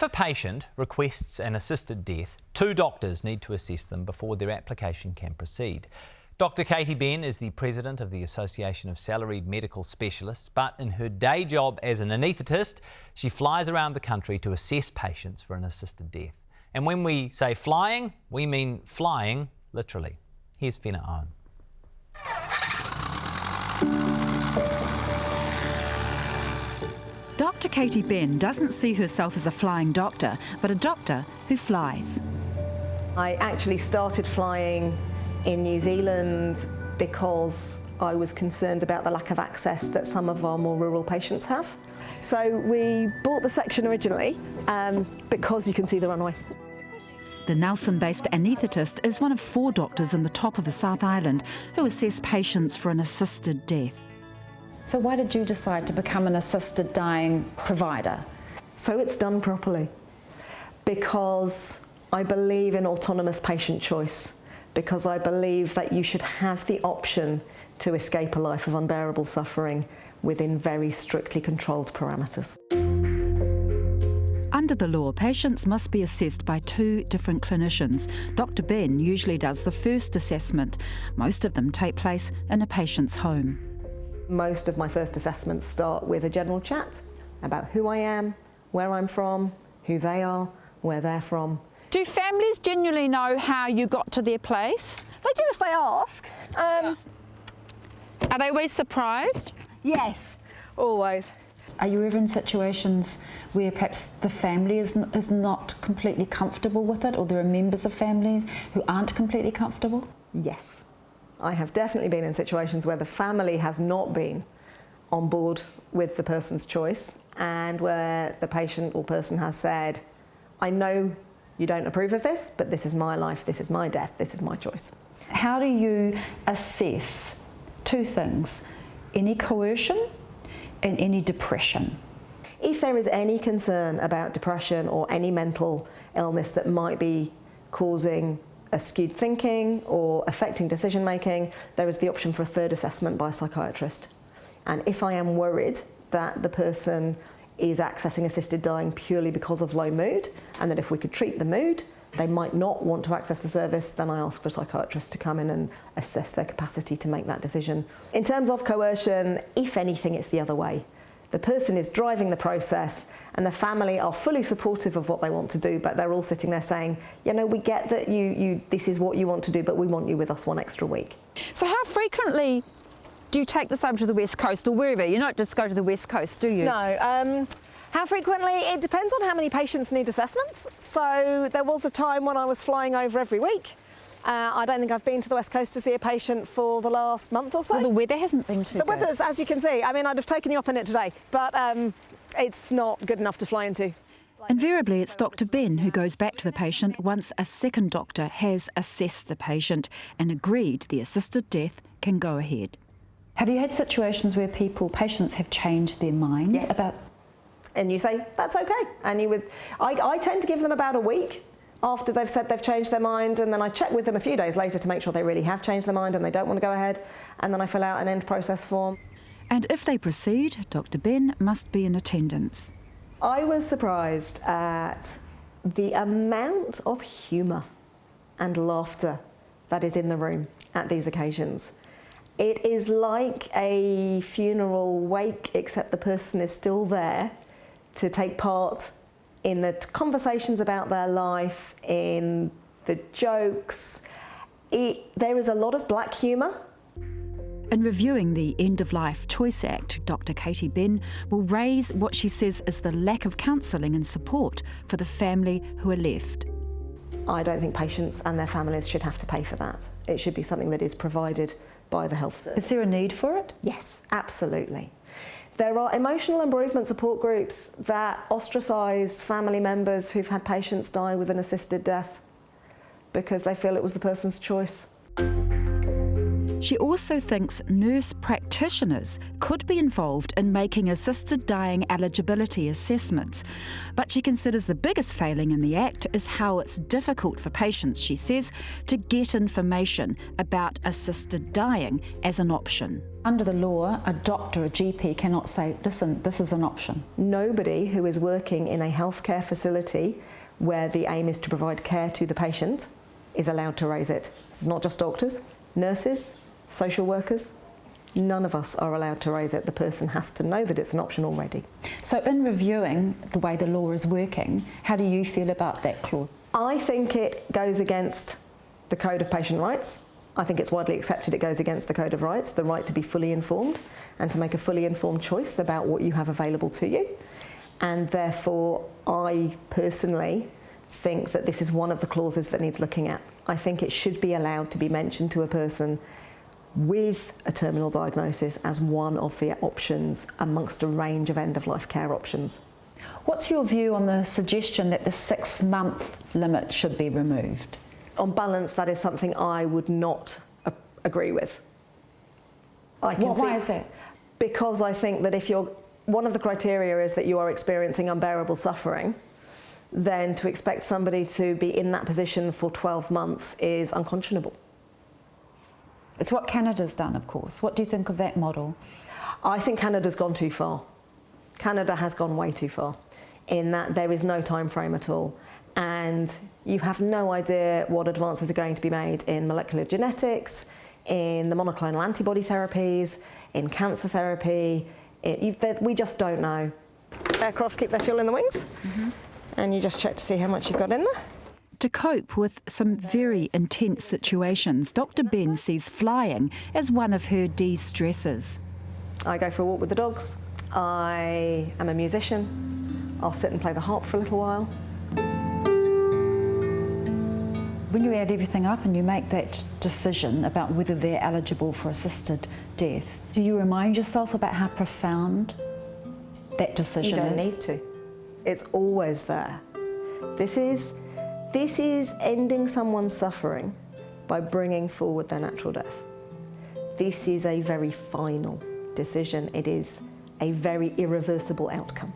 If a patient requests an assisted death, 2 doctors need to assess them before their application can proceed. Dr Katy Ben is the president of the Association of Salaried Medical Specialists, but in her day job as an anaesthetist, she flies around the country to assess patients for an assisted death. And when we say flying, we mean flying literally. Here's Whena Owen. Dr Katy Ben doesn't see herself as a flying doctor, but a doctor who flies. I actually started flying in New Zealand because I was concerned about the lack of access that some of our more rural patients have. So we bought the section originally because you can see the runway. The Nelson-based anaesthetist is one of 4 doctors in the top of the South Island who assess patients for an assisted death. So why did you decide to become an assisted dying provider? So it's done properly, because I believe in autonomous patient choice, because I believe that you should have the option to escape a life of unbearable suffering within very strictly controlled parameters. Under the law, patients must be assessed by 2 different clinicians. Dr Ben usually does the first assessment. Most of them take place in a patient's home. Most of my first assessments start with a general chat about who I am, where I'm from, who they are, where they're from. Do families genuinely know how you got to their place? They do if they ask. Are they always surprised? Yes, always. Are you ever in situations where perhaps the family is not completely comfortable with it, or there are members of families who aren't completely comfortable? Yes. I have definitely been in situations where the family has not been on board with the person's choice, and where the patient or person has said, I know you don't approve of this, but this is my life, this is my death, this is my choice. How do you assess 2 things, any coercion and any depression? If there is any concern about depression or any mental illness that might be causing a skewed thinking or affecting decision making, there is the option for a 3rd assessment by a psychiatrist. And if I am worried that the person is accessing assisted dying purely because of low mood, and that if we could treat the mood, they might not want to access the service, then I ask for a psychiatrist to come in and assess their capacity to make that decision. In terms of coercion, if anything, it's the other way. The person is driving the process, and the family are fully supportive of what they want to do, but they're all sitting there saying, you know, we get that this is what you want to do, but we want you with us 1 extra week. So how frequently do you take this over to the West Coast or wherever? You don't just go to the West Coast, do you? No. How frequently? It depends on how many patients need assessments. So there was a time when I was flying over every week. I don't think I've been to the West Coast to see a patient for the last month or so. Well, the weather hasn't been too good. The weather's, as you can see, I mean, I'd have taken you up in it today, but it's not good enough to fly into. Invariably, it's Dr Ben who goes back to the patient once a 2nd doctor has assessed the patient and agreed the assisted death can go ahead. Have you had situations where patients have changed their mind? Yes. About? And you say, that's okay. And I tend to give them about a week after they've said they've changed their mind, and then I check with them a few days later to make sure they really have changed their mind and they don't want to go ahead, and then I fill out an end process form. And if they proceed, Dr Ben must be in attendance. I was surprised at the amount of humour and laughter that is in the room at these occasions. It is like a funeral wake, except the person is still there to take part in the conversations about their life, in the jokes. There is a lot of black humour. In reviewing the End of Life Choice Act, Dr Katy Ben will raise what she says is the lack of counselling and support for the family who are left. I don't think patients and their families should have to pay for that. It should be something that is provided by the health service. Is there a need for it? Yes, absolutely. There are emotional and bereavement support groups that ostracise family members who've had patients die with an assisted death because they feel it was the person's choice. She also thinks nurse practitioners could be involved in making assisted dying eligibility assessments. But she considers the biggest failing in the Act is how it's difficult for patients, she says, to get information about assisted dying as an option. Under the law, a doctor, a GP cannot say, listen, this is an option. Nobody who is working in a healthcare facility where the aim is to provide care to the patient is allowed to raise it. It's not just doctors, nurses, social workers. None of us are allowed to raise it. The person has to know that it's an option already. So in reviewing the way the law is working, how do you feel about that clause? I think it goes against the Code of Patient Rights. I think it's widely accepted it goes against the Code of Rights, the right to be fully informed and to make a fully informed choice about what you have available to you. And therefore, I personally think that this is one of the clauses that needs looking at. I think it should be allowed to be mentioned to a person with a terminal diagnosis as one of the options amongst a range of end-of-life care options. What's your view on the suggestion that the 6-month limit should be removed? On balance, that is something I would not agree with. Why is that? Because I think that if one of the criteria is that you are experiencing unbearable suffering, then to expect somebody to be in that position for 12 months is unconscionable. It's what Canada's done, of course. What do you think of that model? I think Canada's gone too far. Canada has gone way too far in that there is no time frame at all. And you have no idea what advances are going to be made in molecular genetics, in the monoclonal antibody therapies, in cancer therapy. We just don't know. Aircraft keep their fuel in the wings, and you just check to see how much you've got in there. To cope with some very intense situations, Dr Ben sees flying as one of her de-stressors. I go for a walk with the dogs. I am a musician. I'll sit and play the harp for a little while. When you add everything up and you make that decision about whether they're eligible for assisted death, do you remind yourself about how profound that decision is? You don't need to. It's always there. This is ending someone's suffering by bringing forward their natural death. This is a very final decision. It is a very irreversible outcome.